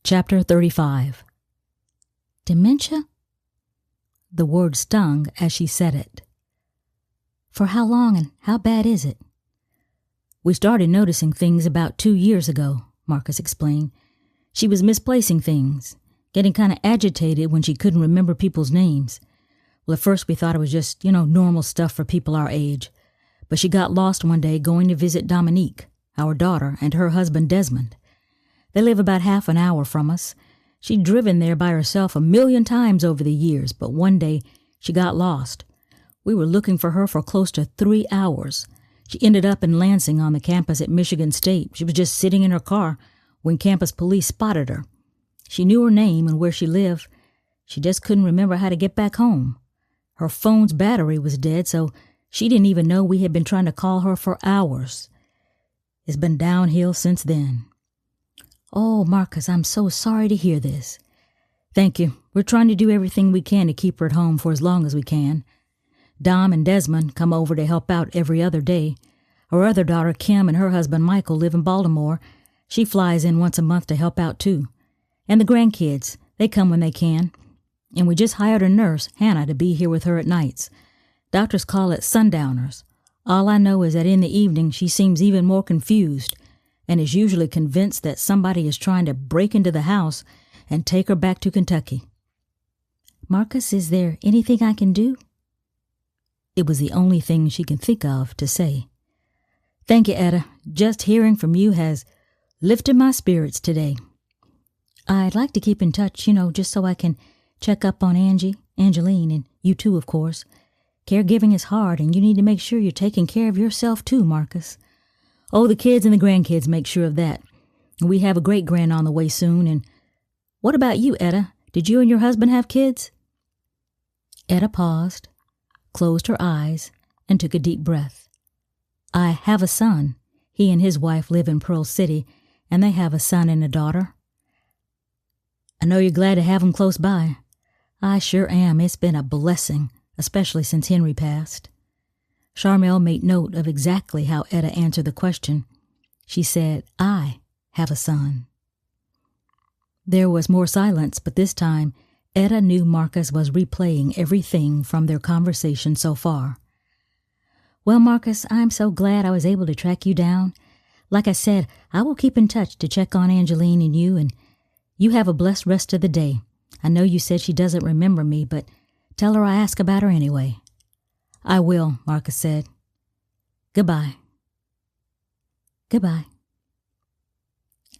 Chapter 35. Dementia? The word stung as she said it. For how long and how bad is it? We started noticing things about 2 years ago, Marcus explained. She was misplacing things, getting kind of agitated when she couldn't remember people's names. Well, at first we thought it was just, normal stuff for people our age. But she got lost one day going to visit Dominique, our daughter, and her husband Desmond. They live about half an hour from us. She'd driven there by herself 1,000,000 times over the years, but one day she got lost. We were looking for her for close to 3 hours. She ended up in Lansing on the campus at Michigan State. She was just sitting in her car when campus police spotted her. She knew her name and where she lived. She just couldn't remember how to get back home. Her phone's battery was dead, so she didn't even know we had been trying to call her for hours. It's been downhill since then. Oh, Marcus, I'm so sorry to hear this. Thank you. We're trying to do everything we can to keep her at home for as long as we can. Dom and Desmond come over to help out every other day. Our other daughter, Kim, and her husband, Michael, live in Baltimore. She flies in once a month to help out, too. And the grandkids, they come when they can. And we just hired a nurse, Hannah, to be here with her at nights. Doctors call it sundowners. All I know is that in the evening she seems even more confused and is usually convinced that somebody is trying to break into the house and take her back to Kentucky. Marcus, is there anything I can do? It was the only thing she could think of to say. Thank you, Etta. Just hearing from you has lifted my spirits today. I'd like to keep in touch, just so I can check up on Angeline, and you too, of course. Caregiving is hard, and you need to make sure you're taking care of yourself too, Marcus. Oh, the kids and the grandkids make sure of that. We have a great-grand on the way soon, and what about you, Etta? Did you and your husband have kids? Etta paused, closed her eyes, and took a deep breath. I have a son. He and his wife live in Pearl City, and they have a son and a daughter. I know you're glad to have them close by. I sure am. It's been a blessing, especially since Henry passed. Sharmelle made note of exactly how Etta answered the question. She said, I have a son. There was more silence, but this time Etta knew Marcus was replaying everything from their conversation so far. Well, Marcus, I'm so glad I was able to track you down. Like I said, I will keep in touch to check on Angeline and you have a blessed rest of the day. I know you said she doesn't remember me, but tell her I asked about her anyway. I will, Marcus said. Goodbye. Goodbye.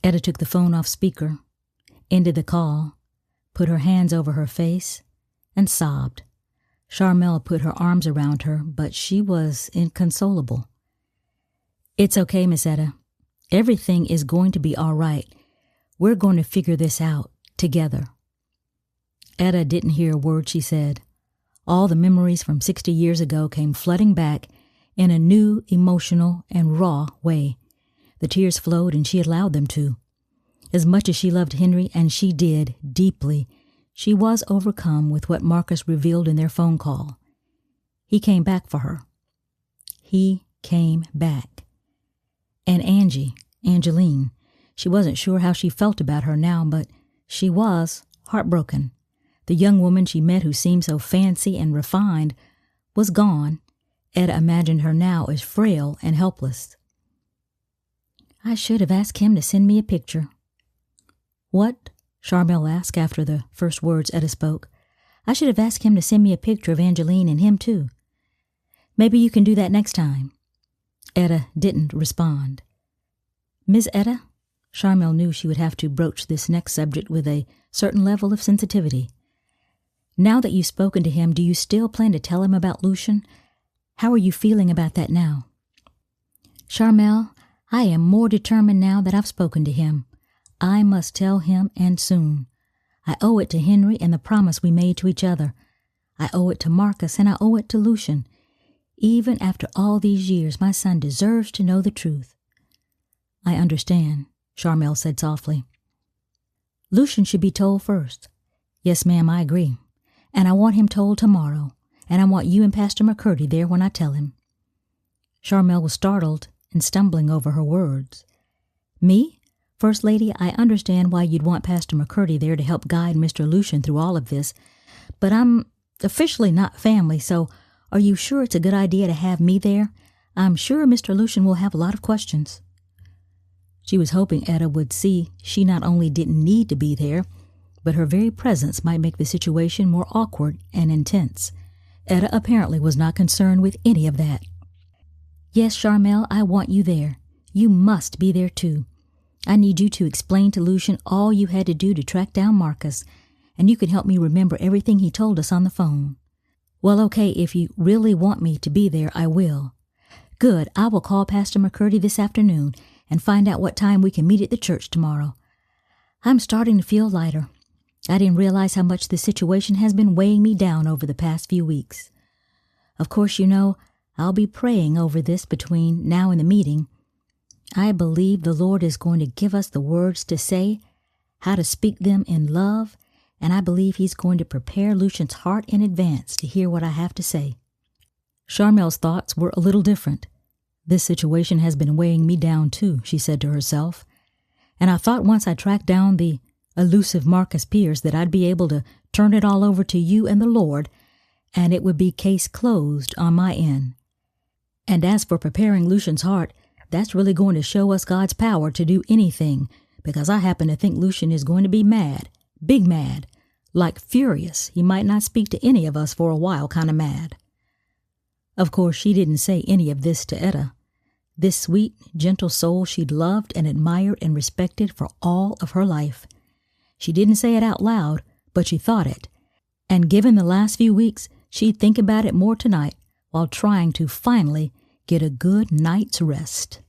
Etta took the phone off speaker, ended the call, put her hands over her face, and sobbed. Sharmelle put her arms around her, but she was inconsolable. It's okay, Miss Etta. Everything is going to be all right. We're going to figure this out together. Etta didn't hear a word she said. All the memories from 60 years ago came flooding back in a new, emotional, and raw way. The tears flowed, and she allowed them to. As much as she loved Henry, and she did, deeply, she was overcome with what Marcus revealed in their phone call. He came back for her. He came back. And Angeline, she wasn't sure how she felt about her now, but she was heartbroken. The young woman she met who seemed so fancy and refined was gone. Etta imagined her now as frail and helpless. I should have asked him to send me a picture. What? Sharmelle asked after the first words Etta spoke. I should have asked him to send me a picture of Angeline and him too. Maybe you can do that next time. Etta didn't respond. Miss Etta? Sharmelle knew she would have to broach this next subject with a certain level of sensitivity. Now that you've spoken to him, do you still plan to tell him about Lucian? How are you feeling about that now? Sharmelle, I am more determined now that I've spoken to him. I must tell him, and soon. I owe it to Henry and the promise we made to each other. I owe it to Marcus, and I owe it to Lucian. Even after all these years, my son deserves to know the truth. I understand, Sharmelle said softly. Lucian should be told first. Yes, ma'am, I agree. And I want him told tomorrow, and I want you and Pastor McCurdy there when I tell him. Sharmelle was startled and stumbling over her words. Me? First Lady, I understand why you'd want Pastor McCurdy there to help guide Mr. Lucian through all of this, but I'm officially not family, so are you sure it's a good idea to have me there? I'm sure Mr. Lucian will have a lot of questions. She was hoping Etta would see she not only didn't need to be there, but her very presence might make the situation more awkward and intense. Etta apparently was not concerned with any of that. Yes, Sharmelle, I want you there. You must be there too. I need you to explain to Lucian all you had to do to track down Marcus, and you can help me remember everything he told us on the phone. Well, okay, if you really want me to be there, I will. Good, I will call Pastor McCurdy this afternoon and find out what time we can meet at the church tomorrow. I'm starting to feel lighter. I didn't realize how much the situation has been weighing me down over the past few weeks. Of course, you know, I'll be praying over this between now and the meeting. I believe the Lord is going to give us the words to say, how to speak them in love, and I believe He's going to prepare Lucian's heart in advance to hear what I have to say. Sharmelle's thoughts were a little different. This situation has been weighing me down too, she said to herself, and I thought once I tracked down the elusive Marcus Pierce that I'd be able to turn it all over to you and the Lord, and it would be case closed on my end. And as for preparing Lucian's heart, that's really going to show us God's power to do anything, because I happen to think Lucian is going to be mad, big mad, like furious. He might not speak to any of us for a while kind of mad. Of course, she didn't say any of this to Etta. This sweet, gentle soul she'd loved and admired and respected for all of her life. She didn't say it out loud, but she thought it. And given the last few weeks, she'd think about it more tonight while trying to finally get a good night's rest.